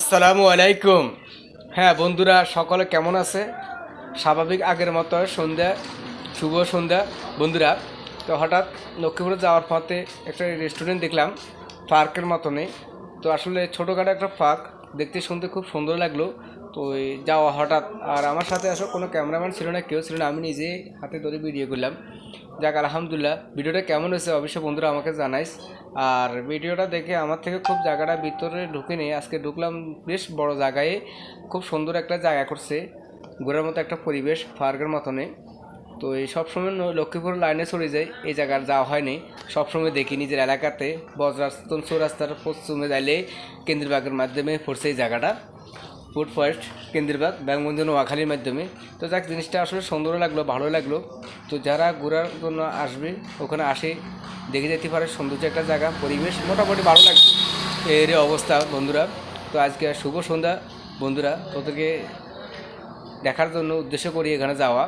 আসসালামু আলাইকুম। হ্যাঁ বন্ধুরা, সকলে কেমন আছে? স্বাভাবিক আগের মতো সন্ধ্যা, শুভ সন্ধ্যা বন্ধুরা। তো হঠাৎ লক্ষ্মীপুরে যাওয়ার পথে একটা রেস্টুরেন্ট দেখলাম, পার্কের মতনই। তো আসলে ছোটোখাটো একটা পার্ক, দেখতে শুনতে খুব সুন্দর লাগলো। তো ওই যাওয়া হঠাৎ, আর আমার সাথে আসলে কোনো ক্যামেরাম্যান ছিল না, কেউ ছিল না, আমি নিজে হাতে ধরে ভিডিও করলাম। যাক আলহামদুলিল্লাহ, ভিডিওটা কেমন হয়েছে অবশ্যই বন্ধুরা আমাকে জানাইস। আর ভিডিওটা দেখে আমার থেকে খুব জায়গাটা ভিতরে ঢুকে নেই, আজকে ঢুকলাম বেশ বড় জায়গায়, খুব সুন্দর একটা জায়গা করছে, ঘোরার মতো একটা পরিবেশ, পার্কের মতনে। তো এই সবসময় লক্ষ্মীপুর লাইনে চলে যাই, এই জায়গার যাওয়া হয়নি, সবসময় দেখি নিজের এলাকাতে বজরাস্তন চৌরাস্তার পশ্চিমে যাইলে কেন্দ্রবাগের মাধ্যমে পড়ছে এই জায়গাটা, ফুড ফার্স্ট কেন্দ্রবাগ ব্যাঙ্গবন্ধু নোয়াখালীর মাধ্যমে। তো যাক, জিনিসটা আসলে সুন্দর লাগলো, ভালো লাগলো। তো যারা ঘোরার জন্য আসবে ওখানে আসে, দেখে যেতে পারে, সৌন্দর্য একটা জায়গা, পরিবেশ মোটামুটি ভালো লাগবে এর অবস্থা বন্ধুরা। তো আজকে শুভ সন্ধ্যা বন্ধুরা, তোদেরকে দেখার জন্য উদ্দেশ্য করি এখানে যাওয়া।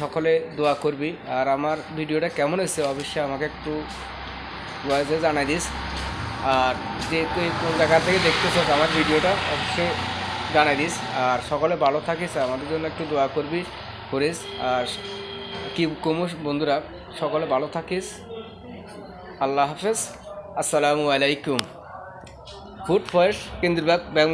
সকলে দোয়া করবি, আর আমার ভিডিওটা কেমন হয়েছে অবশ্যই আমাকে একটু ভয়েসে জানাই দিস। আর যে তুই কোন জায়গা থেকে দেখতেছ আমার ভিডিওটা অবশ্যই জানাই দিস। আর সকলে ভালো থাকিস, আমাদের জন্য একটু দোয়া করবি, করিস। আর কি কমুস বন্ধুরা, সকলে ভালো থাকিস। আল্লাহ হাফেজ, আসসালামু আলাইকুম। Food first কেন্দ্রবাগ Bang